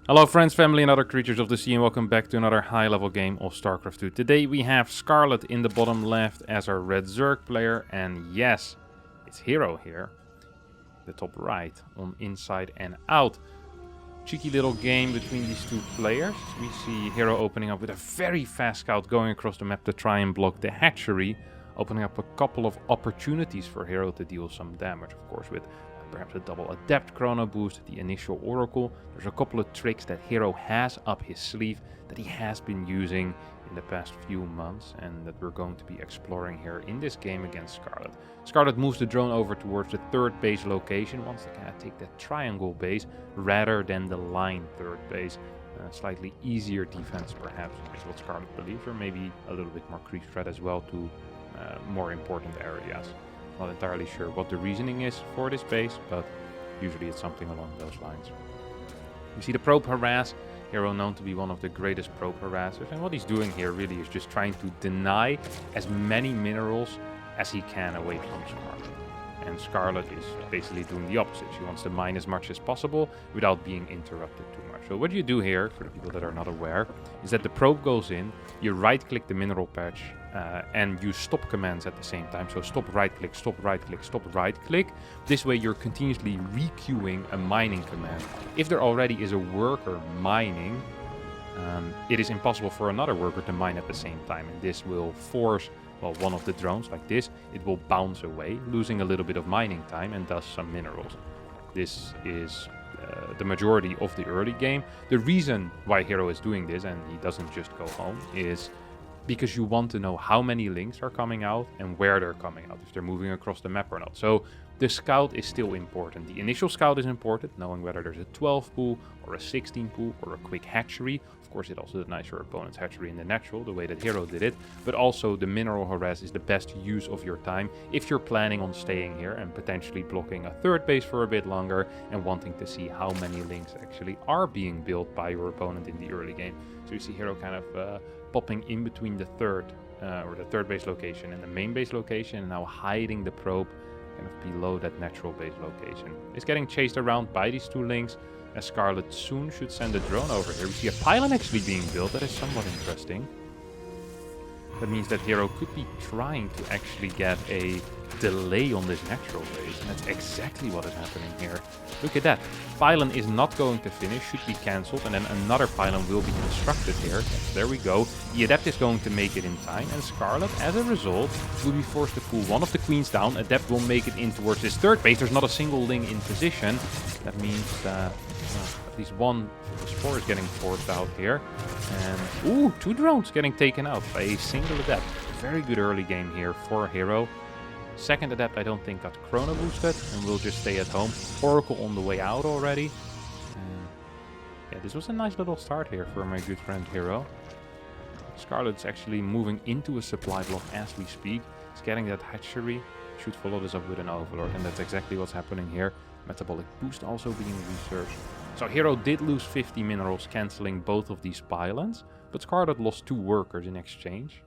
Hello friends, family and other creatures of the sea, and welcome back to another high level game of StarCraft 2. Today we have Scarlett in the bottom left as our red Zerg player, and yes, it's herO here, the top right, on inside and out. Cheeky little game between these two players. We see herO opening up with a very fast scout going across the map to try and block the hatchery, opening up a couple of opportunities for herO to deal some damage, of course, with perhaps a double adept chrono boost, the initial oracle. There's a couple of tricks that herO has up his sleeve that he has been using in the past few months and that we're going to be exploring here in this game against Scarlett. Scarlett moves the drone over towards the third base location, wants to kind of take that triangle base rather than the line third base. Slightly easier defense perhaps is what Scarlett believes, or maybe a little bit more creep threat as well to more important areas. Not entirely sure what the reasoning is for this base, but usually it's something along those lines. You see the probe harass, herO known to be one of the greatest probe harassers, and what he's doing here really is just trying to deny as many minerals as he can away from Scarlett. And Scarlett is basically doing the opposite. She wants to mine as much as possible without being interrupted too much. So what you do here, for the people that are not aware, is that the probe goes in, you right-click the mineral patch, and use stop commands at the same time. So stop right-click, stop right-click, stop right-click. This way you're continuously requeuing a mining command. If there already is a worker mining, it is impossible for another worker to mine at the same time, and this will force one of the drones like this, it will bounce away, losing a little bit of mining time and thus some minerals. This is the majority of the early game. The reason why herO is doing this, and he doesn't just go home, is because you want to know how many links are coming out and where they're coming out, if they're moving across the map or not. So the scout is still important. The initial scout is important, knowing whether there's a 12 pool or a 16 pool or a quick hatchery. Of course, it also denies your opponent's hatchery in the natural, the way that herO did it. But also the mineral harass is the best use of your time if you're planning on staying here and potentially blocking a third base for a bit longer and wanting to see how many links actually are being built by your opponent in the early game. So you see herO kind of popping in between the third base location and the main base location, and now hiding the probe kind of below that natural base location. It's getting chased around by these two links, as Scarlett soon should send a drone over here. We see a pylon actually being built. That is somewhat interesting. That means that herO could be trying to actually get a delay on this natural base, and that's exactly what is happening here. Look at that. Pylon is not going to finish, should be cancelled, and then another pylon will be constructed here. Yes, there we go. The Adept is going to make it in time, and Scarlett, as a result, will be forced to pull one of the queens down. Adept will make it in towards this third base. There's not a single Ling in position. That means at least one spore is getting forced out here. And, two drones getting taken out by a single Adept. Very good early game here for herO. Second Adept I don't think got chrono boosted and will just stay at home. Oracle on the way out already. Yeah, this was a nice little start here for my good friend herO. Scarlett's actually moving into a supply block as we speak. He's getting that hatchery. Should follow this up with an Overlord, and that's exactly what's happening here. Metabolic boost also being researched. So herO did lose 50 minerals, cancelling both of these pylons, but Scarlett lost 2 workers in exchange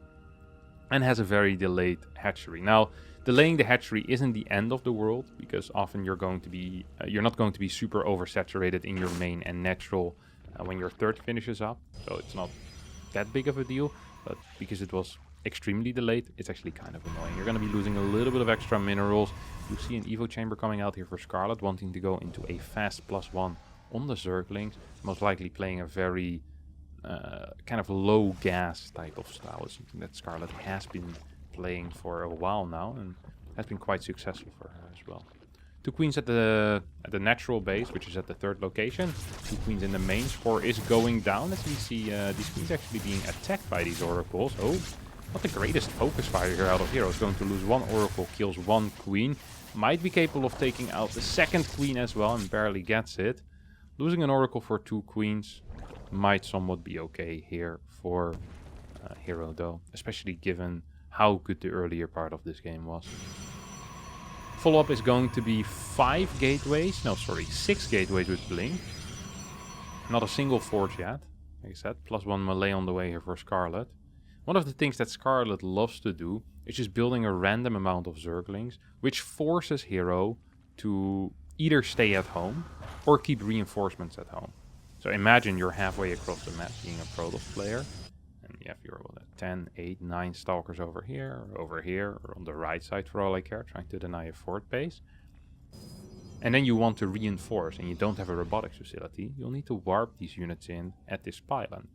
and has a very delayed hatchery. Now, delaying the hatchery isn't the end of the world, because often you're not going to be super oversaturated in your main and natural when your third finishes up, so it's not that big of a deal. But because it was extremely delayed, it's actually kind of annoying. You're going to be losing a little bit of extra minerals. You see an Evo chamber coming out here for Scarlett, wanting to go into a fast +1 on the Zerglings, most likely playing a very kind of low gas type of style. It's something that Scarlett has been playing for a while now and has been quite successful for her as well. 2 queens at the natural base, which is at the third location. 2 queens in the main. Spore is going down as we see these queens actually being attacked by these oracles. Oh, not the greatest focus fire here out of herO. Is going to lose 1 oracle, kills 1 queen. Might be capable of taking out the second queen as well and barely gets it. Losing an oracle for 2 queens might somewhat be okay here for herO though, especially given how good the earlier part of this game was. Follow-up is going to be 6 gateways with Ling. Not a single forge yet, like I said, +1 melee on the way here for Scarlett. One of the things that Scarlett loves to do is just building a random amount of Zerglings, which forces herO to either stay at home or keep reinforcements at home. So imagine you're halfway across the map being a Protoss player. And you have your 10, 8, 9 stalkers over here, or on the right side for all I care, trying to deny a fort base. And then you want to reinforce and you don't have a robotics facility, you'll need to warp these units in at this pylon.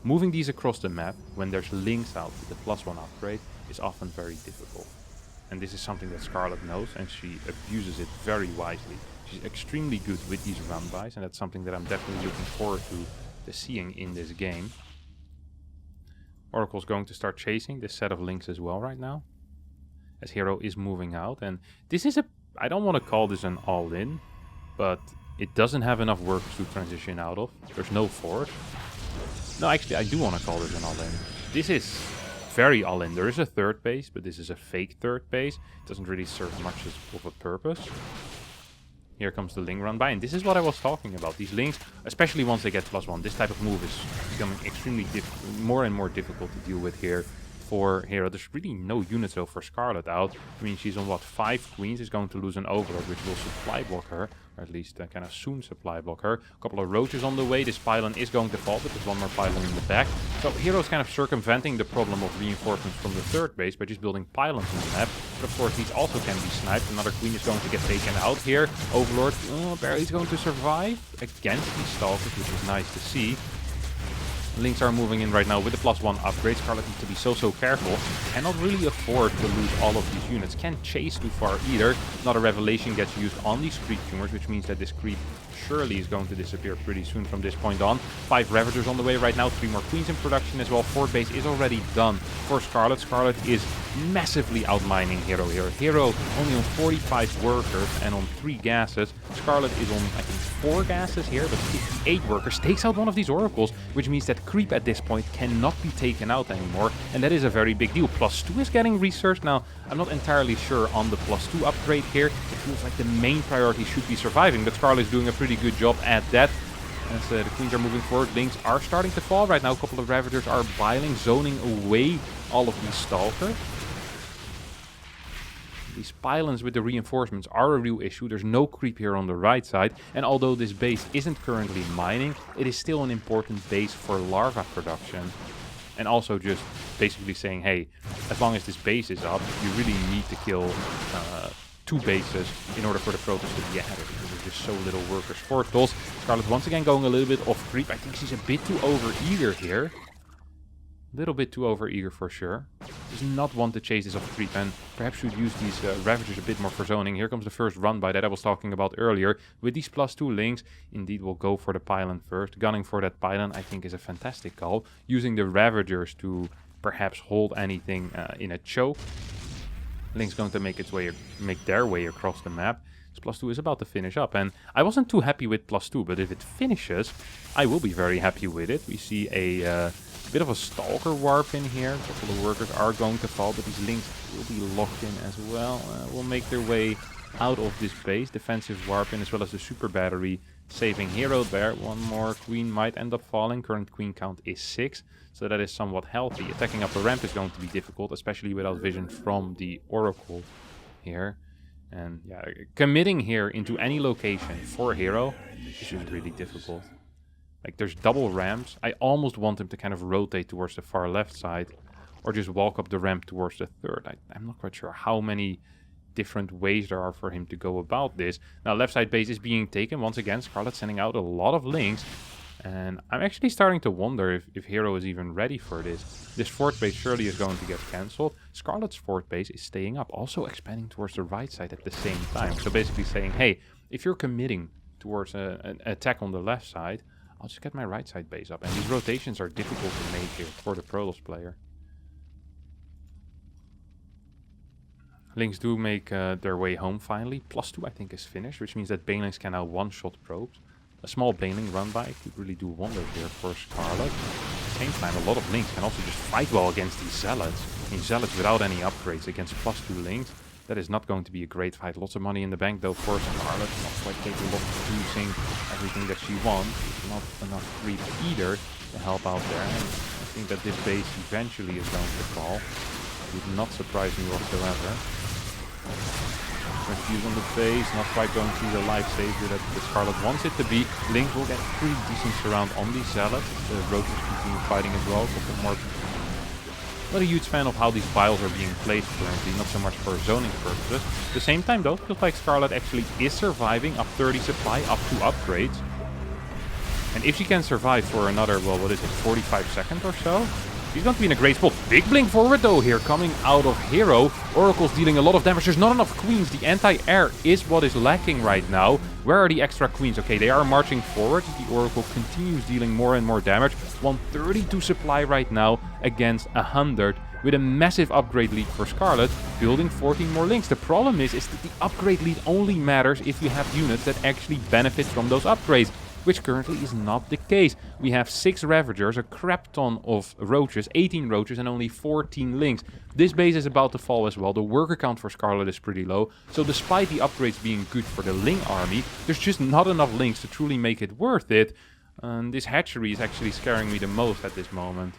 Moving these across the map when there's links out with the +1 upgrade is often very difficult. And this is something that Scarlett knows and she abuses it very wisely. She's extremely good with these run-bys and that's something that I'm definitely looking forward to seeing in this game. Oracle's going to start chasing this set of links as well right now, as herO is moving out. And this is I don't want to call this an all-in, but it doesn't have enough workers to transition out of. There's no fort. No, actually, I do want to call this an all-in. This is very all-in. There is a third base, but this is a fake third base. It doesn't really serve much of a purpose. Here comes the Ling run by, and this is what I was talking about. These Lings, especially once they get +1, this type of move is becoming extremely more and more difficult to deal with here for herO. There's really no units though for Scarlett out. I mean, she's on what, 5 queens, is going to lose an Overlord, which will supply block her, or at least kind of soon supply block her. A couple of roaches on the way. This pylon is going to fall, but there's one more pylon in the back. So herO's kind of circumventing the problem of reinforcements from the third base by just building pylons on the map. But of course, these also can be sniped. Another queen is going to get taken out here. Overlord barely is going to survive against these stalkers, which is nice to see. Links are moving in right now with the +1 upgrade. Scarlett needs to be so careful. Cannot really afford to lose all of these units. Can't chase too far either. Another revelation gets used on these creep tumors, which means that this creep surely is going to disappear pretty soon from this point on. 5 Ravagers on the way right now. 3 more queens in production as well. Fort base is already done for Scarlett. Scarlett is massively outmining herO here. herO only on 45 workers and on 3 gases. Scarlett is on, I think, 4 gases here, but 58 workers. Takes out one of these oracles, which means that creep at this point cannot be taken out anymore, and that is a very big deal. +2 is getting researched. Now, I'm not entirely sure on the +2 upgrade here. It feels like the main priority should be surviving, but Scarlett is doing a pretty good job at that. As the queens are moving forward, links are starting to fall right now. A couple of Ravagers are biling, zoning away all of these stalkers. These pylons with the reinforcements are a real issue. There's no creep here on the right side. And although this base isn't currently mining, it is still an important base for larva production. And also just basically saying, hey, as long as this base is up, you really need to kill 2 bases in order for the Protoss to be ahead, because there's just so little workers for Toss. Scarlett once again going a little bit off creep. I think she's a bit too over-eager here. Little bit too over-eager for sure. Does not want to chase this off creep, and perhaps should use these Ravagers a bit more for zoning. Here comes the first run-by that I was talking about earlier. With these +2 links, indeed we'll go for the pylon first. Gunning for that pylon I think is a fantastic call. Using the Ravagers to perhaps hold anything in a choke. Link's going to make their way across the map. This +2 is about to finish up, and I wasn't too happy with +2, but if it finishes, I will be very happy with it. We see a bit of a stalker warp in here. A couple of workers are going to fall, but these links will be locked in as well. Will make their way out of this base. Defensive warp in as well as the super battery saving herO there. One more queen might end up falling. Current queen count is 6, so that is somewhat healthy. Attacking up the ramp is going to be difficult, especially without vision from the Oracle here. And yeah, committing here into any location for herO is just really difficult. Like, there's double ramps. I almost want him to kind of rotate towards the far left side, or just walk up the ramp towards the third. I'm not quite sure how many different ways there are for him to go about this. Now, left side base is being taken. Once again, Scarlett sending out a lot of links. And I'm actually starting to wonder if herO is even ready for this. This fort base surely is going to get cancelled. Scarlett's fort base is staying up, also expanding towards the right side at the same time. So basically saying, hey, if you're committing towards an attack on the left side, I'll just get my right side base up. And these rotations are difficult to make here for the Protoss player. Links do make their way home finally. +2 I think is finished, which means that Banelings can now one-shot probes. A small Baneling run-by could really do wonders here for Scarlett. At the same time, a lot of Links can also just fight well against these Zealots. I mean, Zealots without any upgrades against +2 Links. That is not going to be a great fight. Lots of money in the bank though for Scarlett. Not quite capable of producing everything that she wants. Not enough creep either to help out there. And I think that this base eventually is going to fall. Would not surprise me whatsoever. Refuse on the base, not quite going to be the life savior that the Scarlett wants it to be. Ling will get a pretty decent surround on these Zealots. The roaches continue fighting as well. A couple more. Not a huge fan of how these vials are being placed currently, not so much for zoning purposes. At the same time though, it feels like Scarlett actually is surviving up 30 supply, up to upgrades. And if she can survive for another, well, what is it, 45 seconds or so? She's going to be in a great spot. Big blink forward though here, coming out of herO. Oracle's dealing a lot of damage. There's not enough queens. The anti-air is what is lacking right now. Where are the extra queens? Okay, they are marching forward. The Oracle continues dealing more and more damage. 132 supply right now against 100. With a massive upgrade lead for Scarlett, building 14 more links. The problem is that the upgrade lead only matters if you have units that actually benefit from those upgrades, which currently is not the case. We have 6 Ravagers, a crap ton of roaches, 18 roaches and only 14 links. This base is about to fall as well. The worker count for Scarlett is pretty low. So despite the upgrades being good for the Ling army, there's just not enough links to truly make it worth it. And this hatchery is actually scaring me the most at this moment.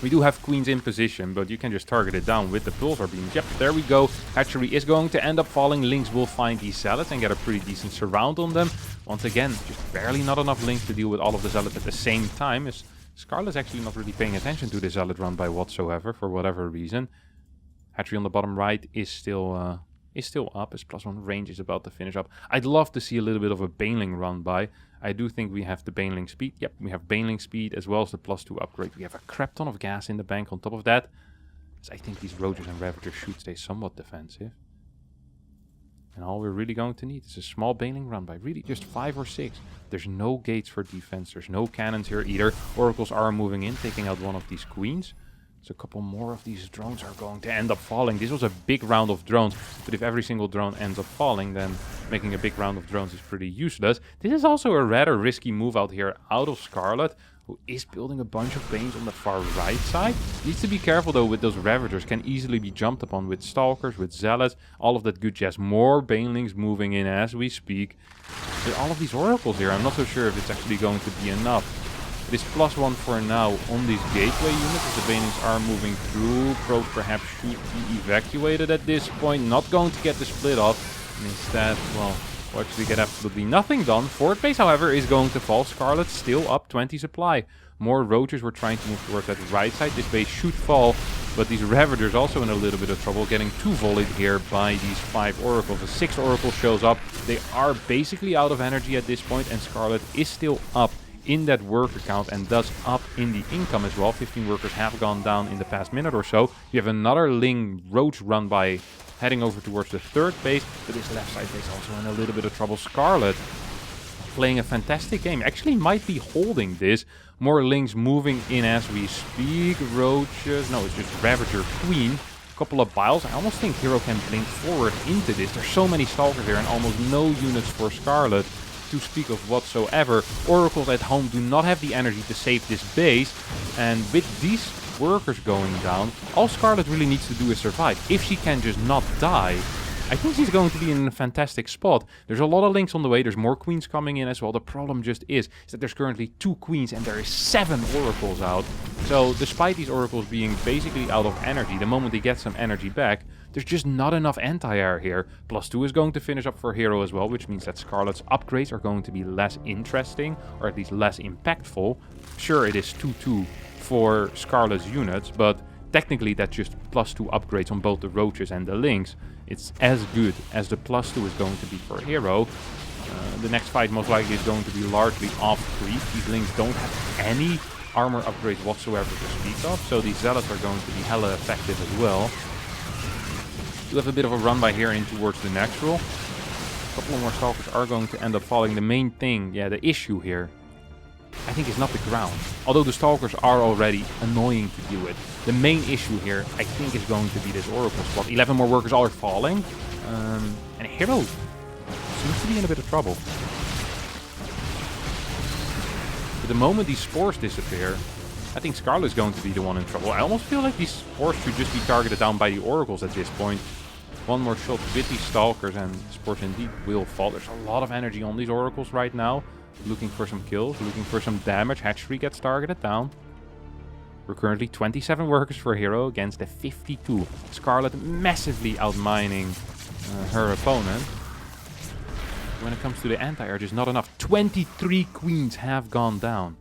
We do have queens in position, but you can just target it down with the pulsar beams. Yep, there we go. Hatchery is going to end up falling. Lings will find these Zealots and get a pretty decent surround on them. Once again, just barely not enough links to deal with all of the Zealots at the same time. As Scarlett's actually not really paying attention to the Zealot run-by whatsoever, for whatever reason. Hatchery on the bottom right is still up. His +1 range is about to finish up. I'd love to see a little bit of a Baneling run-by. I do think we have the Baneling speed. Yep, we have Baneling speed as well as the +2 upgrade. We have a crap ton of gas in the bank on top of that. So I think these Roaches and Ravagers should stay somewhat defensive. And all we're really going to need is a small Baneling run-by. Really, just 5 or 6. There's no gates for defense. There's no cannons here either. Oracles are moving in, taking out one of these queens. So a couple more of these drones are going to end up falling. This was a big round of drones, but if every single drone ends up falling, then making a big round of drones is pretty useless. This is also a rather risky move out here out of Scarlett, who is building a bunch of Banes on the far right side. Needs to be careful though with those Ravagers, can easily be jumped upon with Stalkers, with Zealots, all of that good jazz. More Banelings moving in as we speak. With all of these Oracles here, I'm not so sure if it's actually going to be enough. This +1 for now on these gateway units as the Banelings are moving through. Probes perhaps should be evacuated at this point. Not going to get the split off. And instead, well, we'll actually get absolutely nothing done. Fort base, however, is going to fall. Scarlett still up 20 supply. More Roaches were trying to move towards that right side. This base should fall. But these Ravagers also in a little bit of trouble, getting 2 volleyed here by these 5 Oracles. A 6th Oracle shows up. They are basically out of energy at this point, and Scarlett is still up in that worker count and thus up in the income as well. 15 workers have gone down in the past minute or so. You have another Ling Roach run-by heading over towards the 3rd base, but this left side base also in a little bit of trouble. Scarlett playing a fantastic game, actually might be holding this. More Lings moving in as we speak. Roaches, no, it's just Ravager Queen. Couple of biles. I almost think herO can blink forward into this. There's so many Stalkers here and almost no units for Scarlett to speak of whatsoever. Oracles at home do not have the energy to save this base, and with these workers going down, all Scarlett really needs to do is survive. If she can just not die, I think she's going to be in a fantastic spot. There's a lot of links on the way. There's more queens coming in as well. The problem just is that there's currently 2 queens and there is 7 oracles out. So despite these oracles being basically out of energy, the moment they get some energy back, there's just not enough anti-air here. +2 is going to finish up for herO as well, which means that Scarlett's upgrades are going to be less interesting, or at least less impactful. Sure, it is 2-2 for Scarlett's units, but technically that's just +2 upgrades on both the Roaches and the Lings. It's as good as the +2 is going to be for herO. The next fight most likely is going to be largely off-creep. These Lings don't have any armor upgrades whatsoever to speak of, so these Zealots are going to be hella effective as well. We have a bit of a run-by here in towards the natural. A couple more Stalkers are going to end up falling. The main thing, yeah, the issue here, I think is not the ground. Although the Stalkers are already annoying to deal with. The main issue here, I think, is going to be this Oracle spot. 11 more workers are falling. And herO seems to be in a bit of trouble. But the moment these spores disappear, I think Scarlett is going to be the one in trouble. I almost feel like these spores should just be targeted down by the Oracles at this point. One more shot with these Stalkers and spores indeed will fall. There's a lot of energy on these Oracles right now. Looking for some kills, looking for some damage. Hatchery gets targeted down. We're currently 27 workers for herO against the 52. Scarlett massively outmining her opponent. When it comes to the anti-air, just not enough. 23 queens have gone down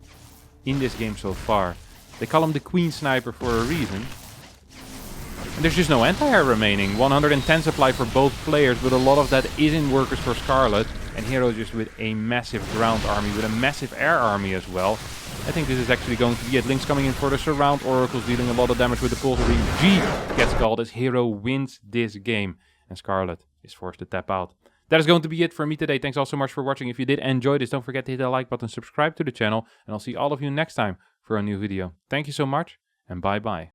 in this game so far. They call him the Queen Sniper for a reason. And there's just no anti-air remaining. 110 supply for both players, but a lot of that is in workers for Scarlett. And herO just with a massive ground army, with a massive air army as well. I think this is actually going to be it. Link's coming in for the surround oracles, dealing a lot of damage with the pulse ring. G gets called as herO wins this game. And Scarlett is forced to tap out. That is going to be it for me today. Thanks all so much for watching. If you did enjoy this, don't forget to hit the like button, subscribe to the channel, and I'll see all of you next time for a new video. Thank you so much, and bye-bye.